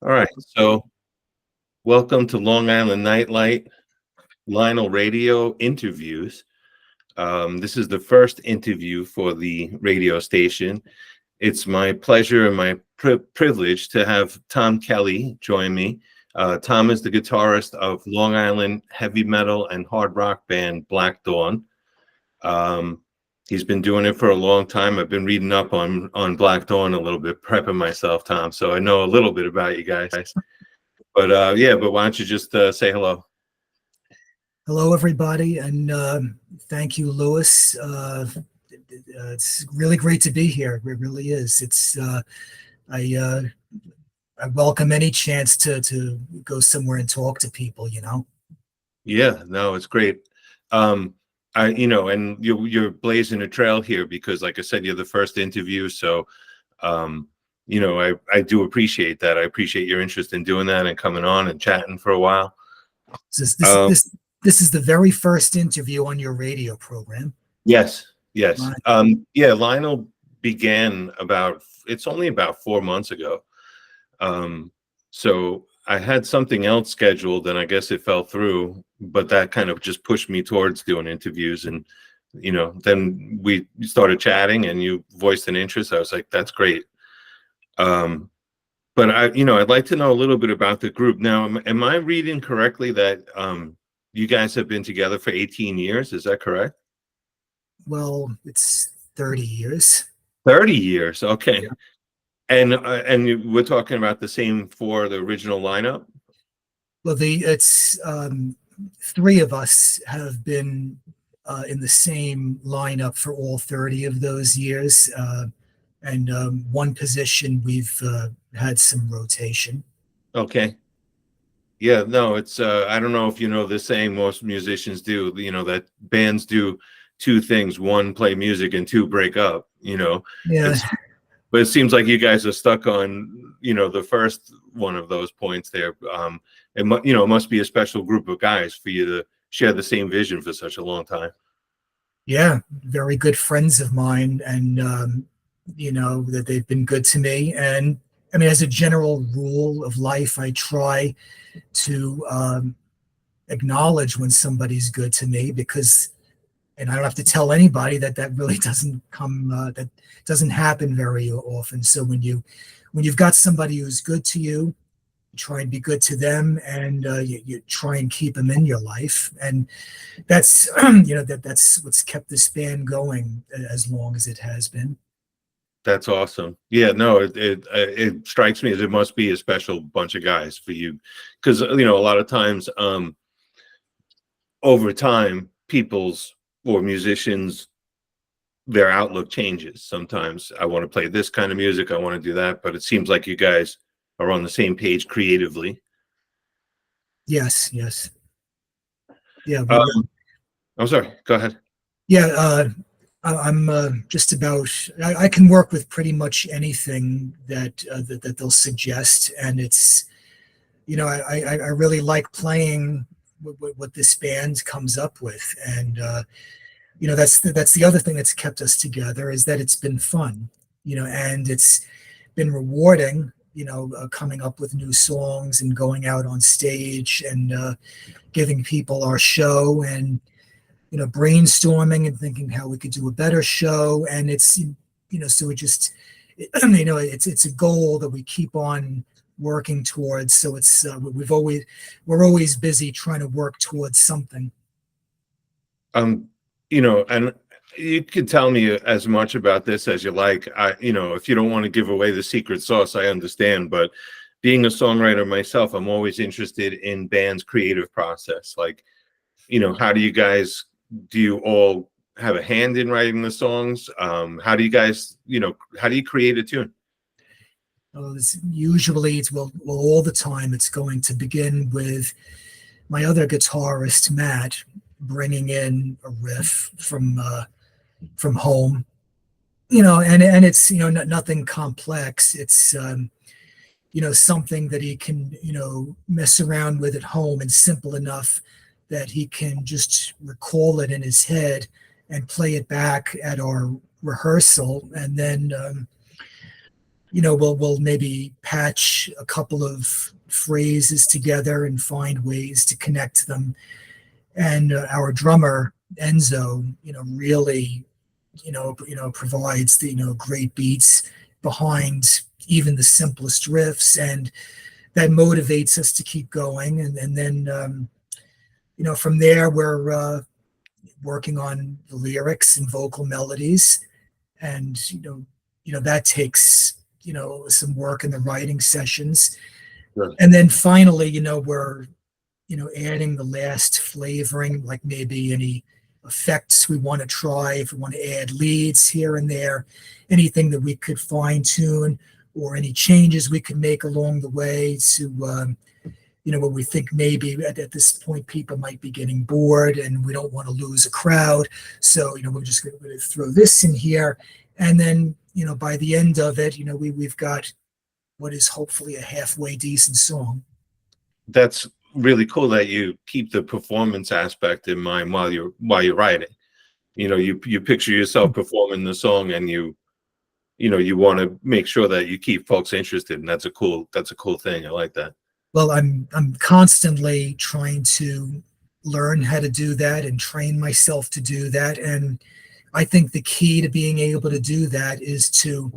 All right. So, welcome to Long Island Nightlight LINL Radio interviews. This is the first interview for the radio station. It's my pleasure and my privilege to have Tom Kelly join me. Tom is the guitarist of Long Island heavy metal and hard rock band Black Dawn. Um, he's been doing it for a long time. I've been reading up on Black Dawn a little bit, prepping myself, Tom. So I know a little bit about you guys. But why don't you just say hello? Hello, everybody, and thank you, Lewis. It's really great to be here. It really is. I uh, I welcome any chance to go somewhere and talk to people. Yeah, no, it's great. And you're blazing a trail here because, like I said, you're the first interview. So, I do appreciate that. I appreciate your interest in doing that and coming on and chatting for a while. This this Um, this this is the very first interview on your radio program. yes, yes. Right. Yeah, Lionel began it's only about 4 months ago. Um, so I had something else scheduled and I guess it fell through, but that kind of just pushed me towards doing interviews. And, then we started chatting and you voiced an interest. I was like, that's great. Um, but I'd like to know a little bit about the group. Now, am I reading correctly that you guys have been together for 18 years? Is that correct? Well, it's 30 years. 30 years. Okay. Yeah. We're talking about the same for the original lineup? Well, it's three of us have been in the same lineup for all 30 of those years. And one position we've had some rotation. Okay. Yeah, no, it's I don't know if you know the saying most musicians do, that bands do two things, one play music and two break up, Yeah. It's but it seems like you guys are stuck on, the first one of those points there. It must be a special group of guys for you to share the same vision for such a long time. Yeah, very good friends of mine, and that they've been good to me. And I mean, as a general rule of life, I try to acknowledge when somebody's good to me, because, and I don't have to tell anybody that really that doesn't happen very often. So when you've got somebody who's good to you, try and be good to them, and you try and keep them in your life. And that's that's what's kept this band going as long as it has been. That's awesome. Yeah, no, it strikes me as it must be a special bunch of guys for you, because a lot of times over time people's or musicians, their outlook changes. Sometimes I want to play this kind of music, I want to do that, but it seems like you guys are on the same page creatively. Yes, yes. Yeah, I'm sorry, go ahead. yeah. I'm just about. I can work with pretty much anything that they'll suggest, and it's I really like playing what this band comes up with, and that's the other thing that's kept us together, is that it's been fun, and it's been rewarding, coming up with new songs and going out on stage and giving people our show, and brainstorming and thinking how we could do a better show. And it's so it's a goal that we keep on working towards. So it's we're always busy trying to work towards something. And you can tell me as much about this as you like. If you don't want to give away the secret sauce, I understand. But being a songwriter myself, I'm always interested in bands' creative process. Like, how do you all have a hand in writing the songs? How do you guys, how do you create a tune? Usually it's well all the time it's going to begin with my other guitarist, Matt, bringing in a riff from home, and it's nothing complex. It's something that he can mess around with at home, and simple enough that he can just recall it in his head and play it back at our rehearsal. And then we'll maybe patch a couple of phrases together and find ways to connect them. And our drummer Enzo, really, provides the great beats behind even the simplest riffs, and that motivates us to keep going. And then from there we're working on the lyrics and vocal melodies, and that takes some work in the writing sessions. Sure. And then finally, we're adding the last flavoring, like maybe any effects we want to try, if we want to add leads here and there, anything that we could fine tune, or any changes we could make along the way to where we think maybe at this point people might be getting bored and we don't want to lose a crowd. So, we're just going to throw this in here. And then, by the end of it, we've got what is hopefully a halfway decent song. That's really cool that you keep the performance aspect in mind while you're writing. You picture yourself performing the song, and you want to make sure that you keep folks interested, and that's a cool thing. I like that. Well, I'm constantly trying to learn how to do that and train myself to do that. And I think the key to being able to do that is to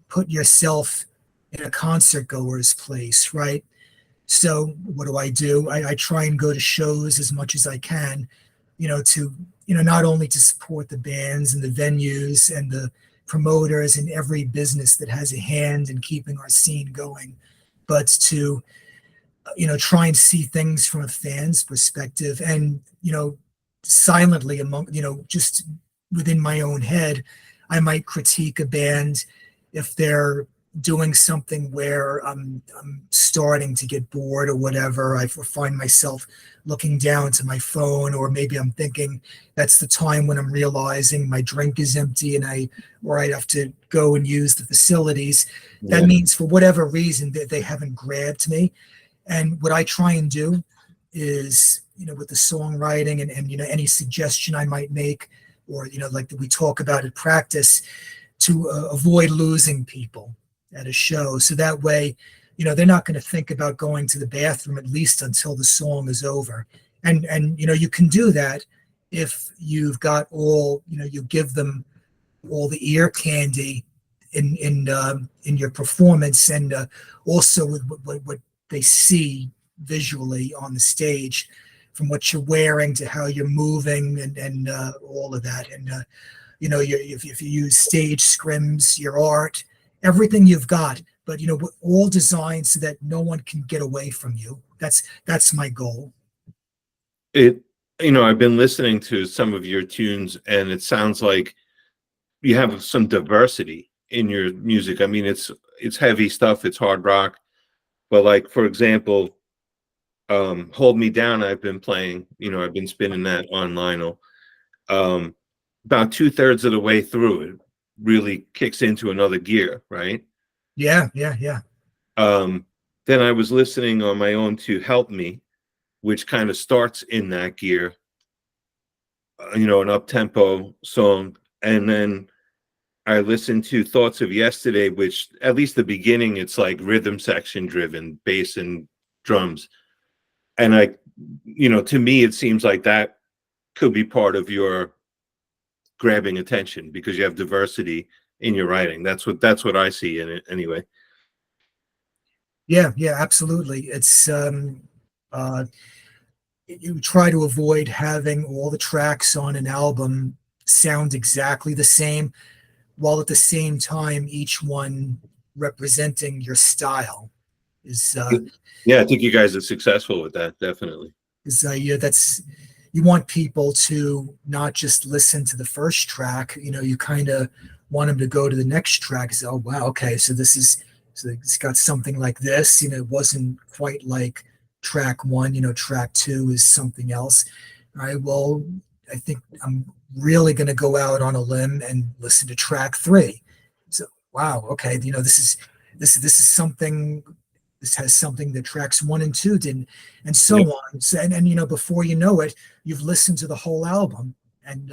put yourself in a concert goer's place, right? So what do? I try and go to shows as much as I can, to, not only to support the bands and the venues and the promoters and every business that has a hand in keeping our scene going, but to try and see things from a fan's perspective, and silently among just within my own head, I might critique a band if they're doing something where I'm starting to get bored or whatever. I find myself looking down to my phone, or maybe I'm thinking that's the time when I'm realizing my drink is empty and I have to go and use the facilities. Yeah. That means for whatever reason that they haven't grabbed me. And what I try and do is, with the songwriting and any suggestion I might make, or, like we talk about at practice, to avoid losing people at a show. So that way, they're not going to think about going to the bathroom, at least until the song is over. And you can do that if you've got all, you give them all the ear candy in your performance, and also with what they see visually on the stage, from what you're wearing to how you're moving, and all of that. And if you use stage scrims, your art, everything you've got, but all designed so that no one can get away from you. That's my goal. I've been listening to some of your tunes, and it sounds like you have some diversity in your music. I mean, it's heavy stuff, it's hard rock, but like, for example, Hold Me Down, I've been playing, I've been spinning that on LINL. About 2/3 of the way through, it really kicks into another gear, right? Yeah. Then I was listening on my own to Help Me, which kind of starts in that gear, an up-tempo song. And then I listened to Thoughts of Yesterday, which, at least the beginning, it's like rhythm section driven, bass and drums. And to me, it seems like that could be part of your grabbing attention, because you have diversity in your writing. That's what I see in it anyway. Yeah, absolutely. It's you try to avoid having all the tracks on an album sound exactly the same, while at the same time each one representing your style. Is Yeah, I think you guys are successful with that, definitely. That's, you want people to not just listen to the first track. You kind of want them to go to the next track and say, oh wow, okay, so it's got something like this. It wasn't quite like track one. Track two is something else. All right, well, I think I'm really going to go out on a limb and listen to track three. So wow, okay, this is something. This has something that tracks 1 and 2 didn't, and so on. So, and before you know it, you've listened to the whole album. And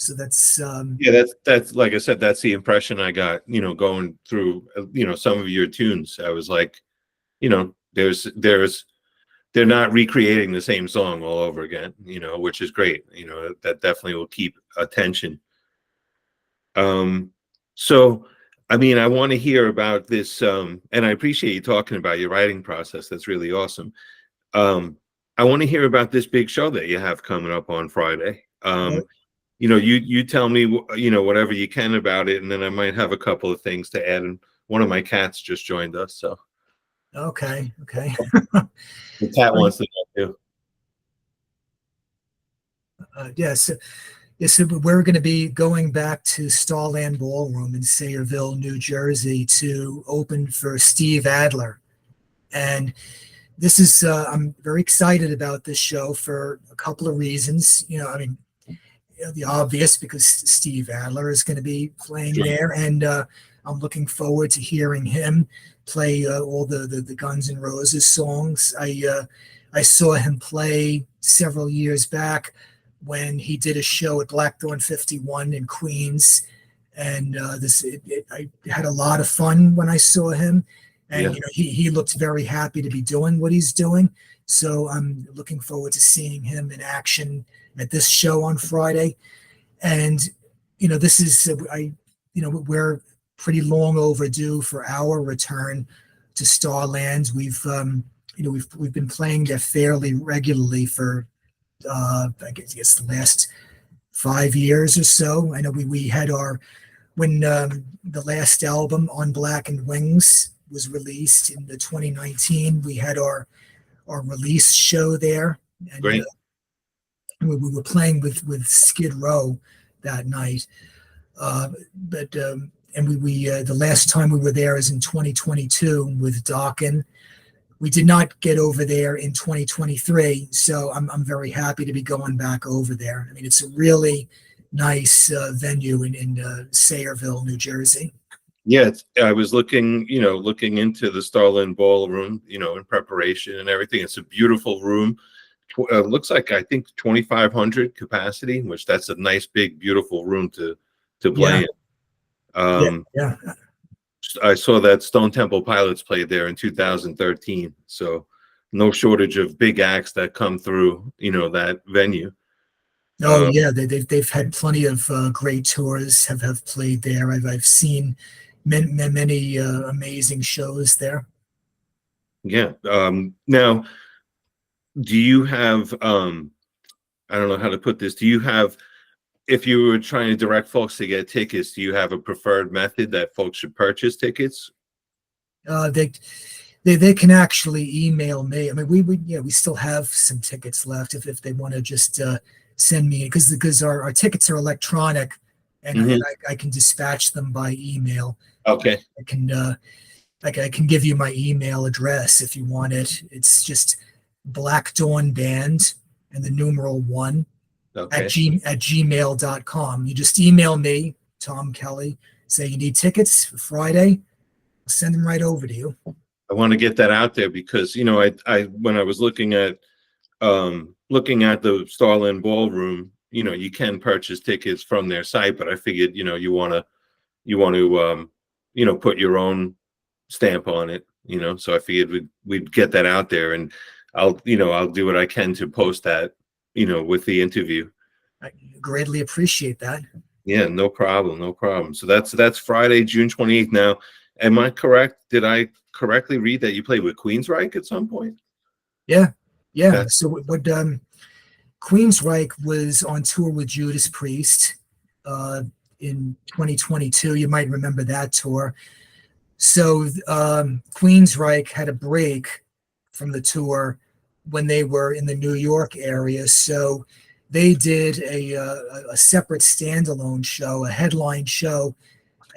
So that's Yeah, that's like I said, that's the impression I got, going through, some of your tunes. I was like, there's they're not recreating the same song all over again, which is great. That definitely will keep attention. Um, so, I mean, I want to hear about this, and I appreciate you talking about your writing process. That's really awesome. I want to hear about this big show that you have coming up on Friday. You tell me, whatever you can about it, and then I might have a couple of things to add. And one of my cats just joined us, so okay. the cat wants to know too. Yes. Yes, so we're going to be going back to Starland Ballroom in Sayreville, New Jersey, to open for Steve Adler. And this is, I'm very excited about this show for a couple of reasons. The obvious, because Steve Adler is going to be playing Sure. there, and I'm looking forward to hearing him play all the Guns N' Roses songs. I saw him play several years back when he did a show at Blackthorn 51 in Queens, and I had a lot of fun when I saw him, and Yeah. he looked very happy to be doing what he's doing. So I'm looking forward to seeing him in action at this show on Friday. And this is we're pretty long overdue for our return to Starland. We've been playing there fairly regularly for I guess the last 5 years or so. I know we had when the last album On Black and Wings was released in the 2019. We had our release show there, and Great. we were playing with Skid Row that night. But and we the last time we were there is in 2022 with Dawkin. We did not get over there in 2023, so I'm very happy to be going back over there. I mean, it's a really nice venue in Sayreville, New Jersey. Yeah, I was looking into the Starland Ballroom, in preparation and everything. It's a beautiful room. Looks like, I think, 2,500 capacity, which that's a nice, big, beautiful room to play Yeah, in. yeah, Um, yeah. I saw that Stone Temple Pilots played there in 2013, so no shortage of big acts that come through, that venue. Oh Um, yeah, they've had plenty of great tours. Have played there. I've seen many amazing shows there. yeah. Now, do you have? I don't know how to put this. Do you have? If you were trying to direct folks to get tickets, do you have a preferred method that folks should purchase tickets? Uh, they they can actually email me. I mean, we still have some tickets left if they want to just send me, because our tickets are electronic, and Hmm. I can dispatch them by email. Okay. I can I can give you my email address if you want it. It's just Black Dawn Band and the numeral one Okay. at gmail.com. You just email me, Tom Kelly, say you need tickets for Friday. I'll send them right over to you. I want to get that out there because I when I was looking at the Starland Ballroom, you can purchase tickets from their site, but I figured you want to put your own stamp on it, so I figured we'd get that out there, and I'll do what I can to post that, with the interview. I greatly appreciate that. Yeah, no problem, no problem. So that's Friday, June 28th. Now, am I correct? Did I correctly read that you played with Queensryche at some point? Yeah, yeah. That So what Queensryche was on tour with Judas Priest in 2022. You might remember that tour. So Queensryche had a break from the tour when they were in the New York area. So they did a separate standalone show, a headline show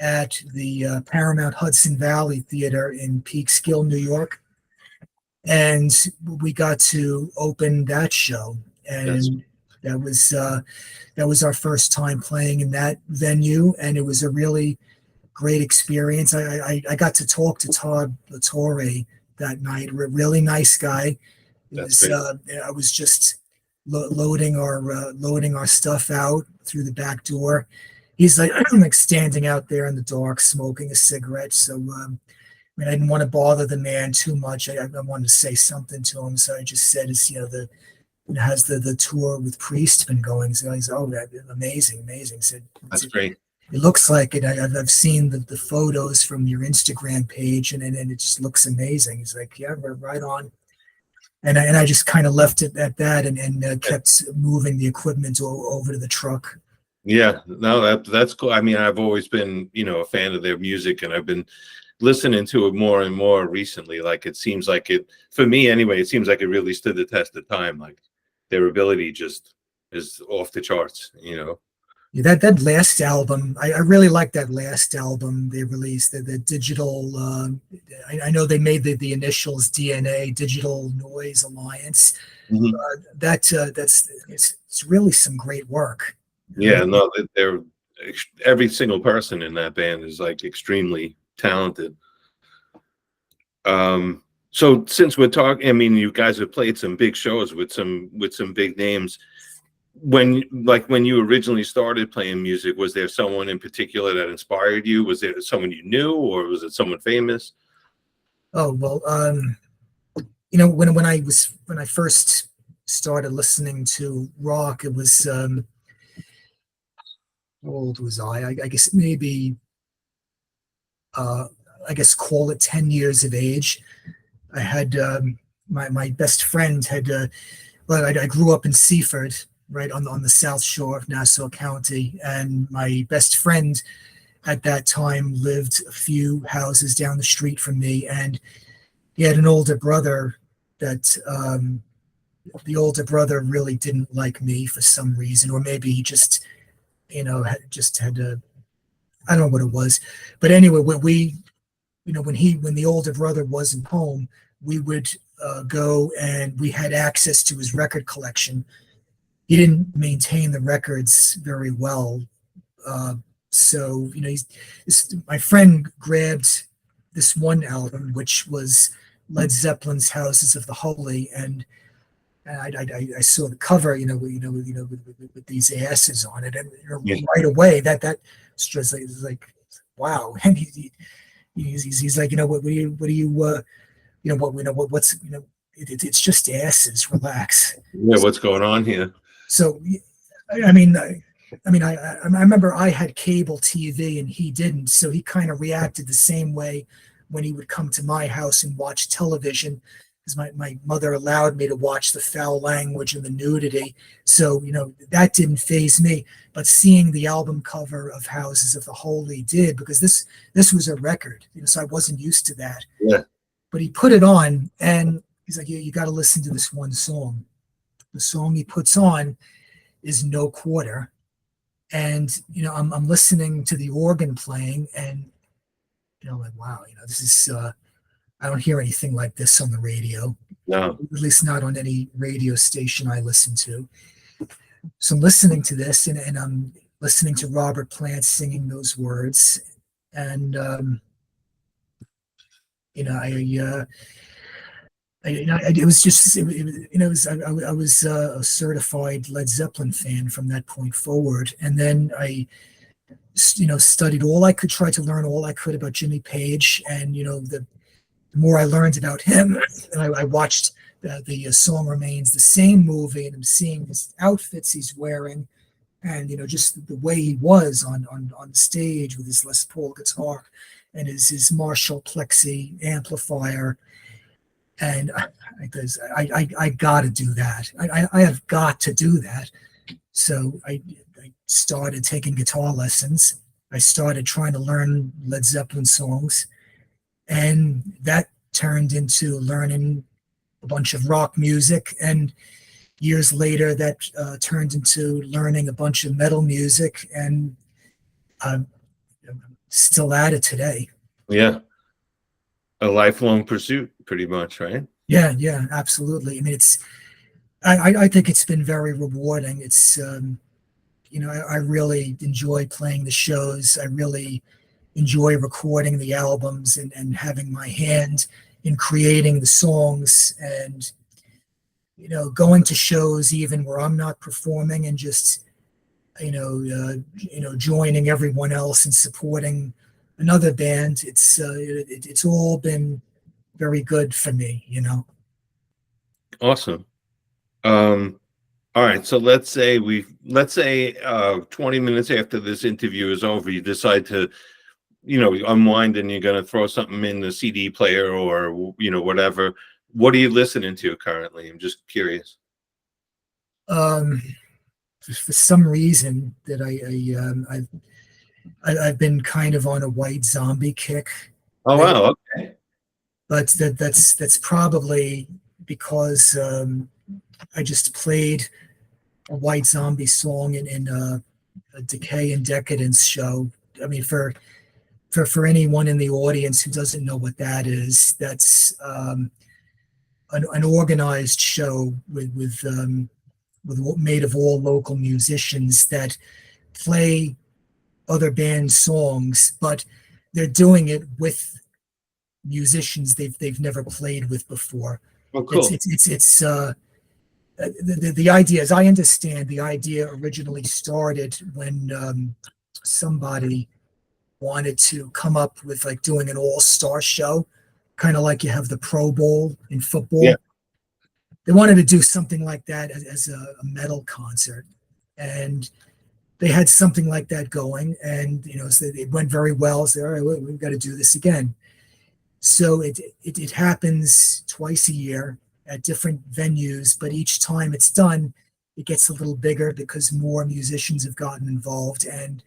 at the Paramount Hudson Valley Theater in Peekskill, New York. And we got to open that show. that's And that was our first time playing in that venue, and it was a really great experience. I got to talk to Todd Latore that night. Really nice guy. It that's was great. I was just loading our stuff out through the back door. He's like like standing out there in the dark, smoking a cigarette. So I mean, I didn't want to bother the man too much. I wanted to say something to him, so I just said, "Is has the tour with Priest been going?" So he's, "Oh, that amazing, amazing." Said, That's great. "It looks like it. I've seen the photos from your Instagram page, and it just looks amazing." He's like, "Yeah, we're right on." And I just kind of left it at that, and kept moving the equipment over to the truck. Yeah, no, that's cool. I mean, I've always been, a fan of their music, and I've been listening to it more and more recently. Like, it seems like it, for me anyway, it seems like it really stood the test of time. Like, their ability just is off the charts. Yeah, that last album, I really like that last album they released. The digital, I know they made the initials DNA, Digital Noise Alliance. Mhm. That's it's really some great work. Yeah, no, they're every single person in that band is like extremely talented. So since we're talking, I mean, you guys have played some big shows with some big names. When you originally started playing music, was there someone in particular that inspired you? Was there someone you knew, or was it someone famous? Oh well, when I first started listening to rock, it was how old was I? I guess maybe uh, I guess call it 10 years of age. I had my best friend had well, I grew up in Seaford, right on the south shore of Nassau County, and my best friend at that time lived a few houses down the street from me, and he had an older brother that the older brother really didn't like me for some reason, or maybe he just had a I don't know what it was, but anyway, when the older brother wasn't home, we would go and we had access to his record collection. He didn't maintain the records very well, uh, so my friend grabbed this one album, which was Led Zeppelin's "Houses of the Holy," and I saw the cover, with these asses on it, and Yeah, right away that was like, wow. And he's like, what do you what's it's just asses, relax. yeah. What's going on here? So I mean, I remember I had cable TV and he didn't, so he kind of reacted the same way when he would come to my house and watch television, because my mother allowed me to watch the foul language and the nudity. So that didn't phase me, but seeing the album cover of Houses of the Holy did, because this was a record, so I wasn't used to that. Yeah, But he put it on, and he's like, you got to listen to this one song. The song he puts on is No Quarter. And I'm listening to the organ playing, and like, wow, this is I don't hear anything like this on the radio, no, at least not on any radio station I listen to. So I'm listening to this, and I'm listening to Robert Plant singing those words, and it was just I was a certified Led Zeppelin fan from that point forward, and then I studied all I could, try to learn all I could about Jimmy Page, and the more I learned about him, and I watched the Song Remains the Same movie, and I'm seeing his outfits he's wearing, and just the way he was on stage with his Les Paul guitar and his Marshall Plexi amplifier. And I got to do that. I have got to do that. So I started taking guitar lessons. I started trying to learn Led Zeppelin songs, and that turned into learning a bunch of rock music. And years later, that turned into learning a bunch of metal music, and I'm still at it today. yeah. A lifelong pursuit, pretty much, right? Yeah, absolutely. I mean, I think it's been very rewarding. It's I really enjoy playing the shows. I really enjoy recording the albums, and having my hand in creating the songs. And going to shows even where I'm not performing and just joining everyone else and supporting another band. It's all been very good for me. Awesome. All right, so let's say 20 minutes after this interview is over, you decide to, unwind and you're going to throw something in the CD player or whatever. What are you listening to currently? I'm just curious. Um, for some reason that I've been kind of on a White Zombie kick Oh lately, wow, okay. but that's probably because I just played a White Zombie song in a Decay and Decadence show. I mean, for anyone in the audience who doesn't know what that is, that's an organized show with made of all local musicians that play other band songs, but they're doing it with musicians they've never played with before. Oh It's cool. it's the idea, as I understand, the idea originally started when somebody wanted to come up with like doing an all-star show, kind of like you have the Pro Bowl in Yeah. football. They wanted to do something like that as a metal concert, and they had something like that going, and so it went very well. So all right, we've got to do this again. So it happens twice a year at different venues, but each time it's done, it gets a little bigger because more musicians have gotten involved, and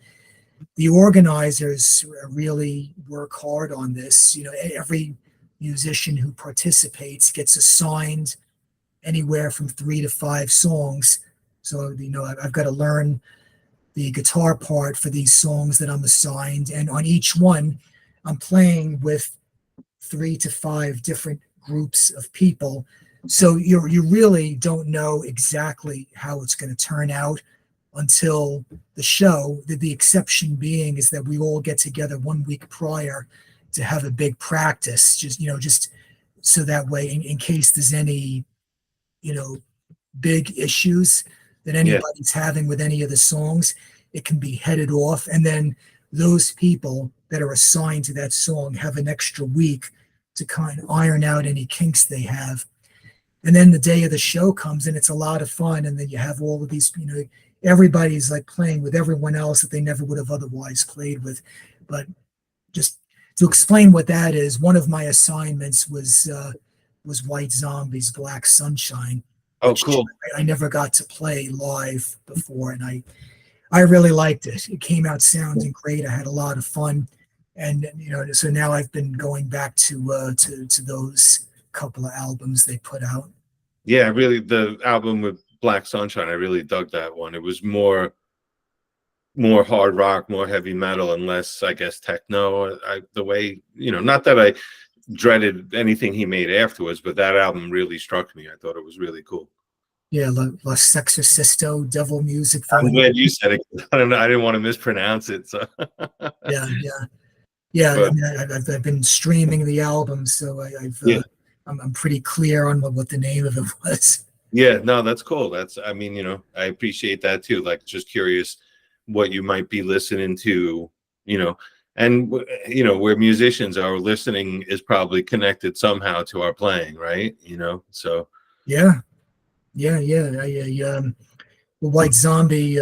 the organizers really work hard on this. Every musician who participates gets assigned anywhere from 3 to 5 songs. So I've got to learn the guitar part for these songs that I'm assigned, and on each one, I'm playing with 3 to 5 different groups of people. So you really don't know exactly how it's going to turn out until the show. The exception being is that we all get together 1 week prior to have a big practice, just so that way, in case there's any you know big issues that Yeah. anybody's having with any of the songs, it can be headed off. And then those people that are assigned to that song have an extra week to kind of iron out any kinks they have. And then the day of the show comes and it's a lot of fun. And then you have all of these, everybody's like playing with everyone else that they never would have otherwise played with. But just to explain what that is, one of my assignments was White Zombie's Black Sunshine, Oh which cool. I never got to play live before, and I really liked it. It came out sounding great. I had a lot of fun, and so now I've been going back to those couple of albums they put out. Yeah, really the album with Black Sunshine, I really dug that one. It was more hard rock, more heavy metal, and less, I guess, techno. The way, not that I dreaded anything he made afterwards, but that album really struck me. I thought it was really cool. Yeah, La Sexorcisto, Devil Music I'm Volume. glad you said it. I don't know. I didn't want to mispronounce it. So, Yeah, yeah, yeah. I but mean, I've been streaming the album, so yeah, I'm pretty clear on what the name of it was. yeah, no, that's cool. I mean, I appreciate that too. Like, just curious what you might be listening to, you know, and where musicians are listening is probably connected somehow to our playing, right? So Yeah, yeah, yeah. The White Zombie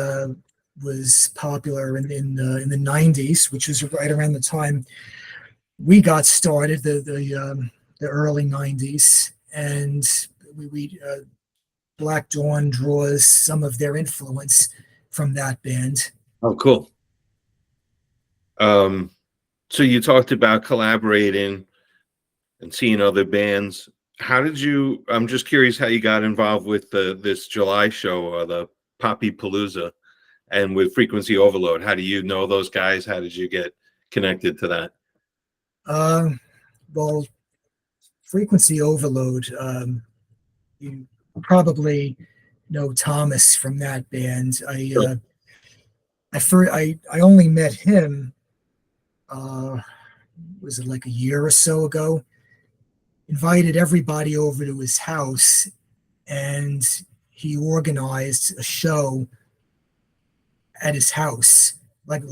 was popular in the '90s, which was right around the time we got started, the early '90s, and we Black Dawn draws some of their influence from that band. oh, cool. Um, so you talked about collaborating and seeing other bands. How did you? I'm just curious how you got involved with this July show or the Poppy Palooza and with Frequency Overload. How do you know those guys? How did you get connected to that? Uh, well, Frequency Overload. You probably know Thomas from that band. I only met him. Uh, was it like a year or so ago? Invited everybody over to his house, and he organized a show at his house, like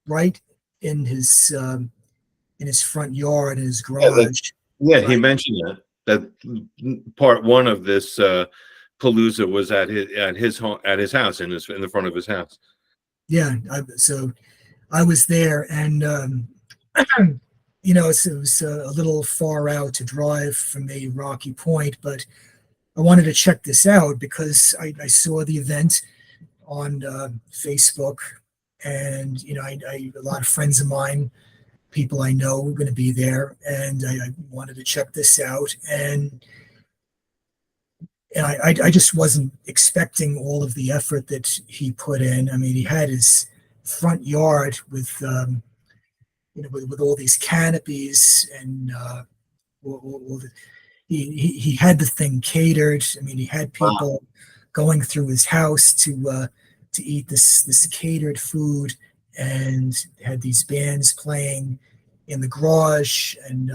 right in his in his front yard, in his Yeah, garage. yeah, he Right. mentioned that part one of this palooza was at his home, at his house, in the front of his house. Yeah. So I was there, and it was a little far out to drive from me, Rocky Point, but I wanted to check this out because I saw the event on Facebook, and a lot of friends of mine, people I know, were going to be there, and I wanted to check this out, and I just wasn't expecting all of the effort that he put in. I mean, he had his front yard with with all these canopies and all the, he had the thing catered. I mean, he had Wow. people going through his house to eat this catered food, and had these bands playing in the garage, and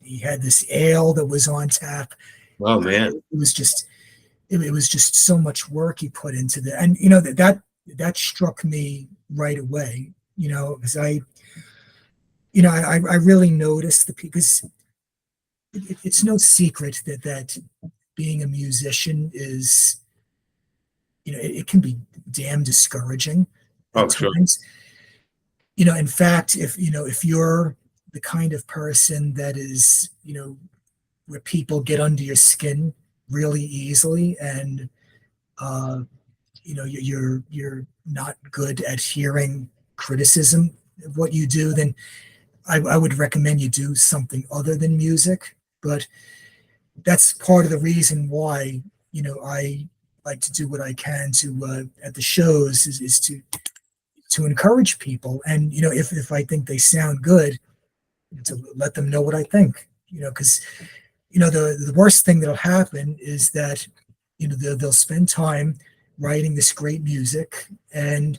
he had this ale that was on tap. Oh man. It was just it was just so much work he put into that, and that struck me right away. Because I really noticed because it's no secret that being a musician is, it can be damn discouraging at Oh sure. times. In fact, if you're the kind of person that is, where people get under your skin really easily, and uh, you're not good at hearing criticism of what you do, then I would recommend you do something other than music. But that's part of the reason why I like to do what I can to at the shows is to encourage people, and if I think they sound good, to let them know what I think. Because the worst thing that'll happen is that they'll spend time writing this great music, and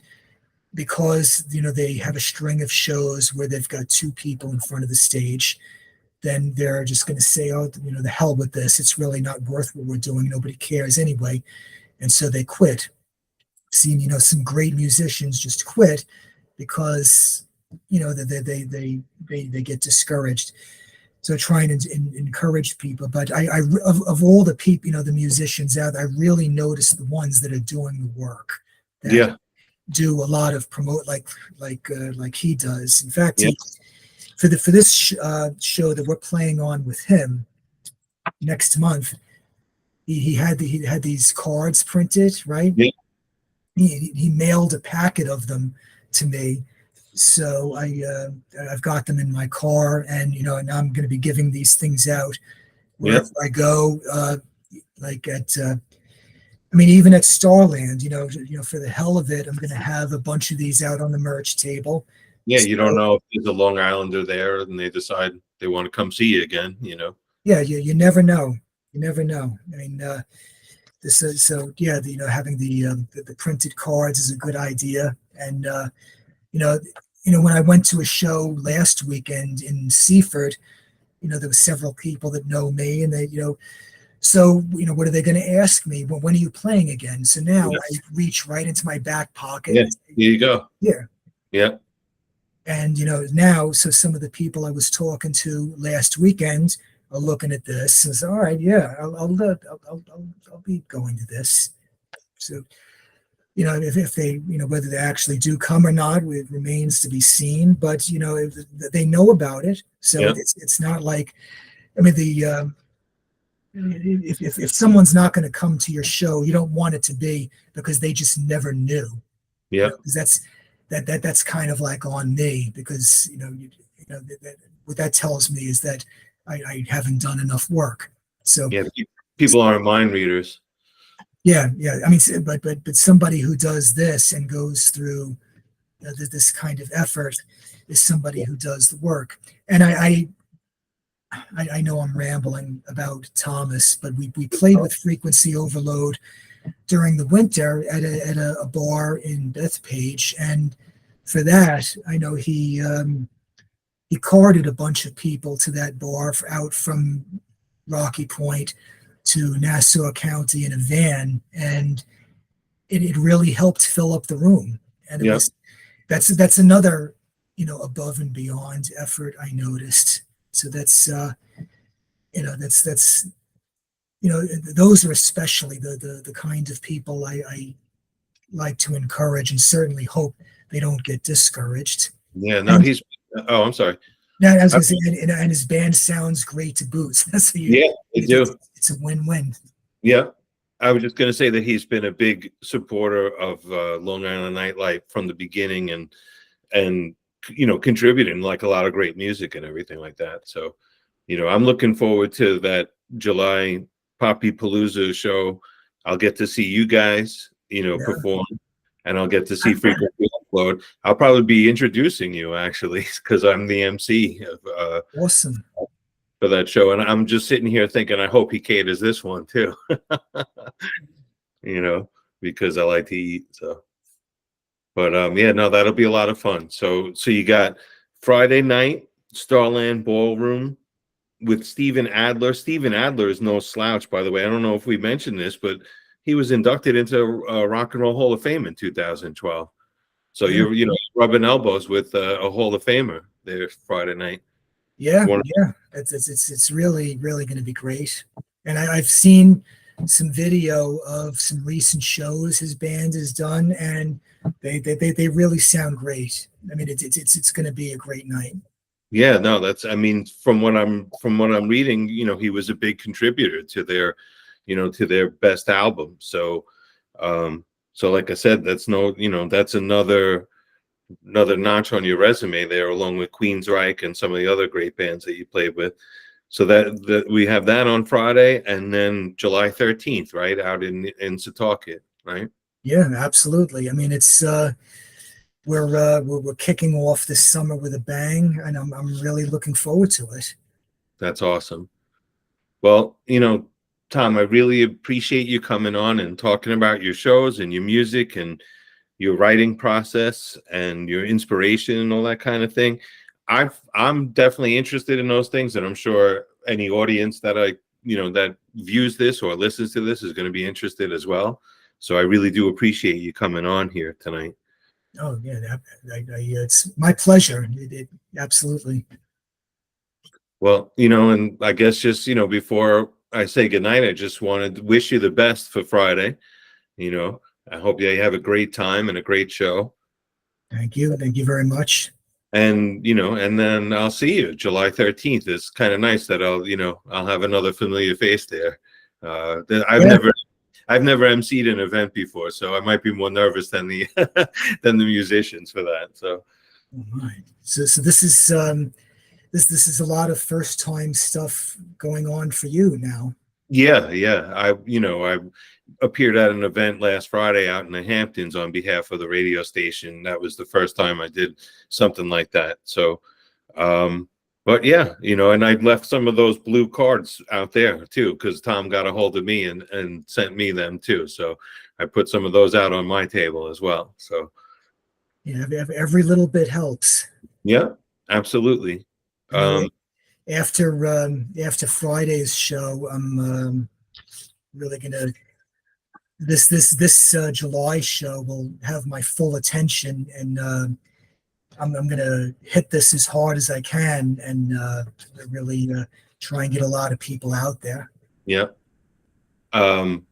because they have a string of shows where they've got two people in front of the stage, then they're just going to say, oh, the hell with this, it's really not worth what we're doing, nobody cares anyway, and so they quit. Seen some great musicians just quit because they get discouraged. So trying to encourage people, but of all the people, the musicians out there, I really notice the ones that are doing the work, that Yeah. do a lot of promote, like he does. In fact, Yeah. for this show that we're playing on with him next month, he had these cards printed, right? Yeah. He mailed a packet of them to me, so I've got them in my car, and and I'm going to be giving these things out Yeah. wherever I go, like at I mean, even at Starland, for the hell of it, I'm going to have a bunch of these out on the merch table. Yeah. You don't So know if there's a Long Islander there and they decide they want to come see you again. yeah, you never know. You never know. I mean, this is, so yeah, having the printed cards is a good idea, and you know, when I went to a show last weekend in Seaford, there were several people that know me, and they, so what are they going to ask me? Well, when are you playing again? So now Yeah. I reach right into my back pocket. Yeah. Here you go. Yeah. Yeah. And now, so some of the people I was talking to last weekend are looking at this and say, all right, yeah, I'll be going to this. So if they, whether they actually do come or not, it remains to be seen. But if they know about it, so Yeah. it's not like, I mean, the if someone's not going to come to your show, you don't want it to be because they just never knew. Yeah. Because that's kind of like on me, because what that tells me is that I haven't done enough work. So Yeah. People aren't mind readers. yeah. I mean, but somebody who does this and goes through this kind of effort is somebody who does the work. And I know I'm rambling about Thomas, but we played with Frequency Overload during the winter at a bar in Bethpage, and for that, I know he carted a bunch of people to that bar out from Rocky Point to Nassau County in a van, and it really helped fill up the room. And it Yeah. was that's another, above and beyond effort I noticed. So that's those are especially the kind of people I like to encourage, and certainly hope they don't get discouraged. Yeah. No, And he's. Oh, I'm sorry. now, I was I- going to say, and his band sounds great to boot. So yeah, they do. it's a win-win. Yeah. I was just going to say that he's been a big supporter of Long Island Nightlight from the beginning, and contributing like a lot of great music and everything like that. So, I'm looking forward to that July Poppy Palooza show. I'll get to see you guys, Yeah, perform, and I'll get to see Frequency Upload. I'll probably be introducing you actually because I'm the MC awesome. for that show, and I'm just sitting here thinking, I hope he caters this one too, you know, because I like to eat. So, but yeah, no, that'll be a lot of fun. So you got Friday night Starland Ballroom with Steven Adler. Steven Adler is no slouch, by the way. I don't know if we mentioned this, but he was inducted into Rock and Roll Hall of Fame in 2012. So Yeah, you're rubbing elbows with a Hall of Famer there Friday night. yeah, One, yeah. It's really really going to be great. And I've seen some video of some recent shows his band has done, and they really sound great. I mean, it's going to be a great night. yeah, no, that's, I mean, from what I'm reading, he was a big contributor to their best album. So like I said, that's that's another notch on your resume there, along with Queensryche and some of the other great bands that you played with. So that we have that on Friday, and then July 13th, right, out in Setauket, right? Yeah, absolutely. I mean, it's we're kicking off this summer with a bang, and I'm really looking forward to it. That's awesome. Well, Tom, I really appreciate you coming on and talking about your shows and your music and your writing process and your inspiration and all that kind of thing. I'm definitely interested in those things, and I'm sure any audience that views this or listens to this is going to be interested as well. So I really do appreciate you coming on here tonight. Oh yeah, it's my pleasure. It absolutely. Well, and I guess just, before I say goodnight, I just wanted to wish you the best for Friday. You know, I hope you have a great time and a great show. Thank you very much. And then I'll see you July 13th. It's kind of nice that I'll have another familiar face there. I've Yeah. never emceed an event before, so I might be more nervous than the than the musicians for that. So, All right. So this is this is a lot of first time stuff going on for you now. yeah. I appeared at an event last Friday out in the Hamptons on behalf of the radio station. That was the first time I did something like that. So, but yeah, and I left some of those blue cards out there too, because Tom got a hold of me and sent me them too. So I put some of those out on my table as well. So Yeah, every little bit helps. yeah, absolutely. I know Um, after Friday's show, I'm really gonna this July show will have my full attention, and I'm gonna hit this as hard as I can, and really try and get a lot of people out there. yeah. Um,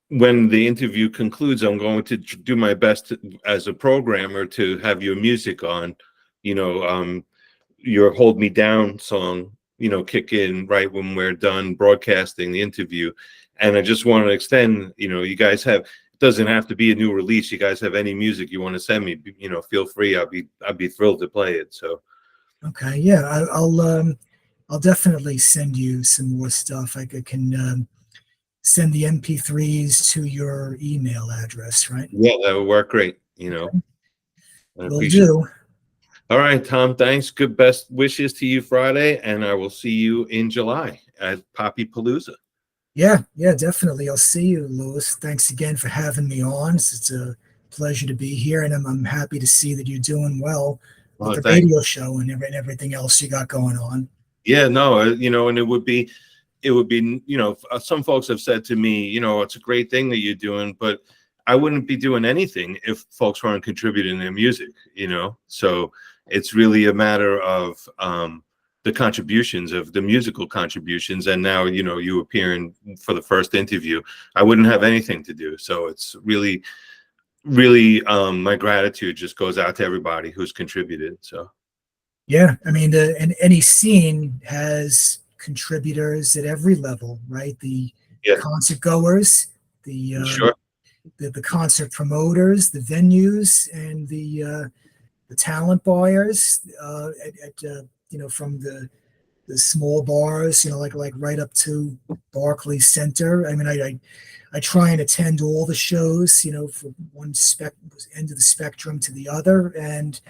when the interview concludes, I'm going to do my best as a programmer to have your music on, your Hold Me Down song, kick in right when we're done broadcasting the interview. And I just want to extend, you guys have, it doesn't have to be a new release. You guys have any music you want to send me, feel free. I'd be thrilled to play it. So, Okay, yeah, I'll definitely send you some more stuff. I can send the MP3s to your email address, right? yeah, that would work great. I Will appreciate it. do. All right, Tom, thanks. Good best wishes to you Friday, and I will see you in July at Poppy Palooza. Yeah, yeah, definitely. I'll see you, Lewis. Thanks again for having me on. It's a pleasure to be here, and I'm happy to see that you're doing well with Oh, the thanks. radio show and everything else you got going on. Yeah, no, and it would be, some folks have said to me, it's a great thing that you're doing, but I wouldn't be doing anything if folks weren't contributing their music. So it's really a matter of the contributions of the musical contributions. And now, you appearing for the first interview, I wouldn't have anything to do. So it's really, really, my gratitude just goes out to everybody who's contributed. So. Yeah, I mean, and any scene has contributors at every level, right? The Yeah, concert goers, the sure. the concert promoters, the venues, and the talent buyers. From the small bars, like right up to Barclays Center. I mean, I try and attend all the shows, from one end of the spectrum to the other, and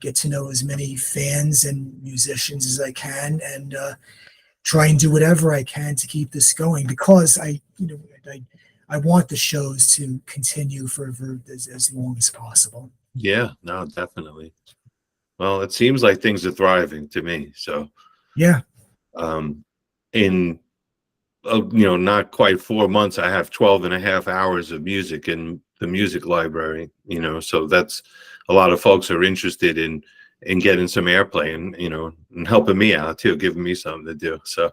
get to know as many fans and musicians as I can, and try and do whatever I can to keep this going, because I want the shows to continue for as long as possible. Yeah, no, definitely. Well, it seems like things are thriving to me. So, Yeah, um, in not quite 4 months, I have 12 and a half hours of music in the music library. So that's a lot of folks are interested in getting some airplay and helping me out too, giving me something to do. So,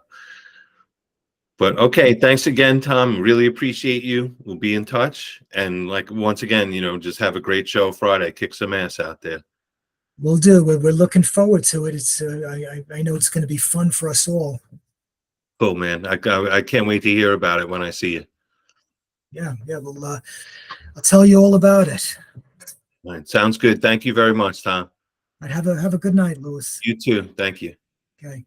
but okay, thanks again, Tom. Really appreciate you. We'll be in touch. And like once again, just have a great show Friday. Kick some ass out there. we'll do. We're looking forward to it. It's I know it's going to be fun for us all. Cool, man. I can't wait to hear about it when I see you. Yeah, yeah. Well, I'll tell you all about it. All right, sounds good. Thank you very much, Tom. Right, have a good night, Louis. You too. Thank you. Okay.